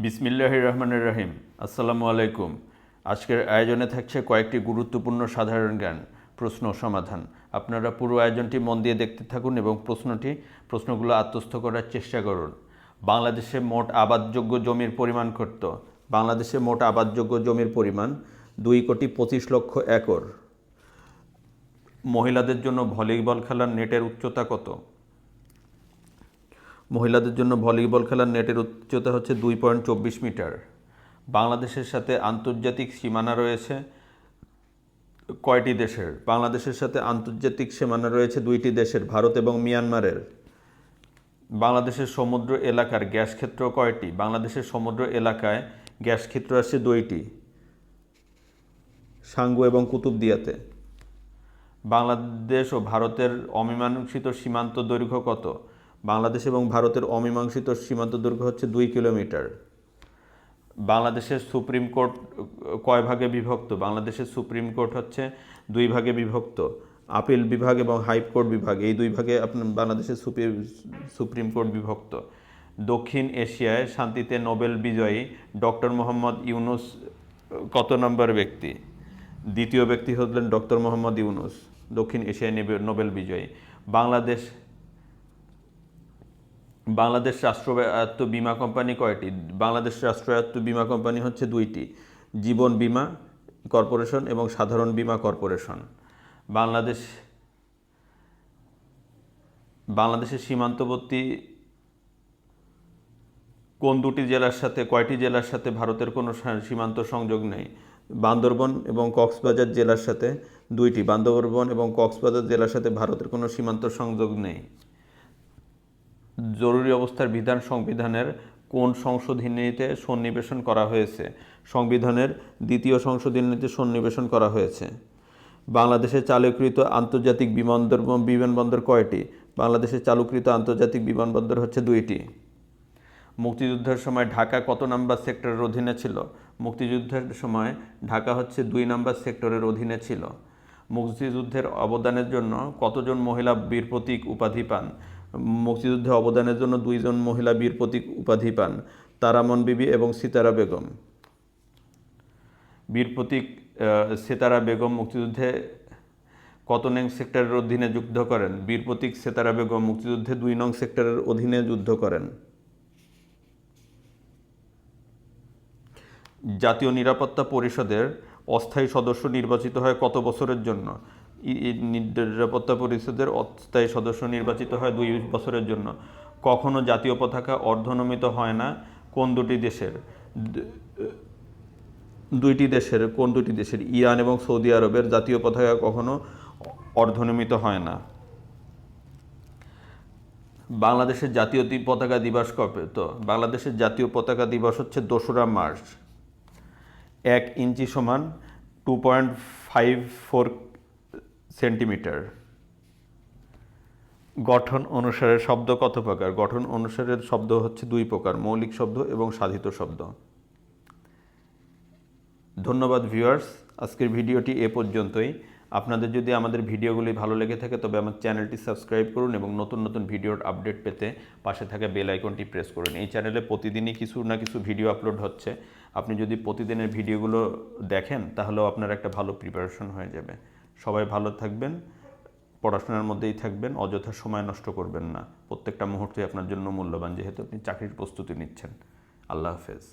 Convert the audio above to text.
বিসমিল্লাহির রহমানির রহিম। আসসালামু আলাইকুম। আজকের আয়োজনে থাকছে কয়েকটি গুরুত্বপূর্ণ সাধারণ জ্ঞান প্রশ্ন সমাধান। আপনারা পুরো আয়োজনটি মন দিয়ে দেখতে থাকুন এবং প্রশ্নগুলো আত্মস্থ করার চেষ্টা করুন। বাংলাদেশে মোট আবাদযোগ্য জমির পরিমাণ কত? বাংলাদেশে মোট আবাদযোগ্য জমির পরিমাণ 2,25,00,000 একর। মহিলাদের জন্য ভলিবল খেলার নেটের উচ্চতা কত? মহিলাদের জন্য ভলিবল খেলার নেটের উচ্চতা হচ্ছে 2.24 মিটার। বাংলাদেশের সাথে আন্তর্জাতিক সীমানা রয়েছে কয়টি দেশের? বাংলাদেশের সাথে আন্তর্জাতিক সীমানা রয়েছে 2টি দেশের, ভারত এবং মিয়ানমারের। বাংলাদেশের সমুদ্র এলাকার গ্যাস ক্ষেত্র কয়টি? বাংলাদেশের সমুদ্র এলাকায় গ্যাস ক্ষেত্র আছে 2টি, সাঙ্গু এবং কুতুবদিয়াতে। বাংলাদেশ ও ভারতের অমীমাংসিত সীমান্ত দৈর্ঘ্য কত? বাংলাদেশ এবং ভারতের অমীমাংসিত সীমান্ত দৈর্ঘ্য হচ্ছে 2 কিলোমিটার। বাংলাদেশের সুপ্রিম কোর্ট কয় ভাগে বিভক্ত? বাংলাদেশের সুপ্রিম কোর্ট হচ্ছে 2 ভাগে বিভক্ত, আপিল বিভাগ এবং হাইকোর্ট বিভাগ, এই 2 ভাগে বাংলাদেশের সুপ্রিম কোর্ট বিভক্ত। দক্ষিণ এশিয়ায় শান্তিতে নোবেল বিজয়ী ডক্টর মোহাম্মদ ইউনুস কত নম্বর ব্যক্তি? দ্বিতীয় ব্যক্তি হলেন ডক্টর মোহাম্মদ ইউনুস, দক্ষিণ এশিয়ায় নোবেল বিজয়ী। বাংলাদেশ রাষ্ট্রায়ত্ত বীমা কোম্পানি কয়টি? বাংলাদেশ রাষ্ট্রায়ত্ত বীমা কোম্পানি হচ্ছে 2টি, জীবন বীমা কর্পোরেশন এবং সাধারণ বীমা কর্পোরেশন। বাংলাদেশের সীমান্তবর্তী কোন দুটি জেলার সাথে কয়টি জেলার সাথে ভারতের কোনো সীমান্ত সংযোগ নেই? বান্দরবন এবং কক্সবাজার জেলার সাথে 2টি, বান্দরবন এবং কক্সবাজার জেলার সাথে ভারতের কোনো সীমান্ত সংযোগ নেই। জরুরি অবস্থার বিধান সংবিধানের কোন সংশোধনীতে সন্নিবেশন করা হয়েছে? সংবিধানের 2য় সংশোধনীতে সন্নিবেশন করা হয়েছে। বাংলাদেশে চালুকৃত আন্তর্জাতিক বিমানবন্দর কয়টি? বাংলাদেশে চালুকৃত আন্তর্জাতিক বিমানবন্দর হচ্ছে 2টি। মুক্তিযুদ্ধের সময় ঢাকা কত নম্বর সেক্টরের অধীনে ছিল? মুক্তিযুদ্ধের সময় ঢাকা হচ্ছে 2 নম্বর সেক্টরের অধীনে ছিল। মুক্তিযুদ্ধের অবদানের জন্য কতজন মহিলা বীর প্রতীক উপাধি পান? মুক্তিযুদ্ধে অবদানের জন্য 2 জন মহিলা বীর প্রতীক উপাধি পান, তারামন বিবি এবং সিতারা বেগম। বীর প্রতীক সিতারা বেগম মুক্তিযুদ্ধে কত নং সেক্টরের অধীনে যুদ্ধ করেন? বীর প্রতীক সিতারা বেগম মুক্তিযুদ্ধে 2 নং সেক্টরের অধীনে যুদ্ধ করেন। জাতীয় নিরাপত্তা পরিষদের অস্থায়ী সদস্য নির্বাচিত হয় কত বছরের জন্য? নিরাপত্তা পরিষদের অস্থায়ী সদস্য নির্বাচিত হয় 2 বছরের জন্য। কখনো জাতীয় পতাকা অর্ধনমিত হয় না কোন দুটি দেশের? 2টি দেশের। কোন 2টি দেশের? ইরান এবং সৌদি আরবের জাতীয় পতাকা কখনো অর্ধনমিত হয় না। বাংলাদেশের জাতীয় পতাকা দিবস কবে? তো বাংলাদেশের জাতীয় পতাকা দিবস হচ্ছে 2রা মার্চ। 1 ইঞ্চি সমান 2.54 সেন্টিমিটার। গঠন অনুসারে শব্দ কত প্রকার? গঠন অনুসারে শব্দ হচ্ছে 2 প্রকার, মৌলিক শব্দ এবং সাধিত শব্দ। ধন্যবাদ ভিউয়ার্স, আজকের ভিডিওটি এ পর্যন্তই। আপনাদের যদি আমাদের ভিডিওগুলি ভালো লেগে থাকে তবে আমার চ্যানেলটি সাবস্ক্রাইব করুন এবং নতুন নতুন ভিডিওর আপডেট পেতে পাশে থাকা বেল আইকনটি প্রেস করুন। এই চ্যানেলে প্রতিদিনই কিছু না কিছু ভিডিও আপলোড হচ্ছে। আপনি যদি প্রতিদিনের ভিডিওগুলো দেখেন তাহলেও আপনার একটা ভালো প্রিপারেশন হয়ে যাবে। সবাই ভালো থাকবেন, পড়াশোনার মধ্যেই থাকবেন, অযথা সময় নষ্ট করবেন না। প্রত্যেকটা মুহূর্তই আপনার জন্য মূল্যবান, যেহেতু আপনি চাকরির প্রস্তুতি নিচ্ছেন। আল্লাহ হাফেজ।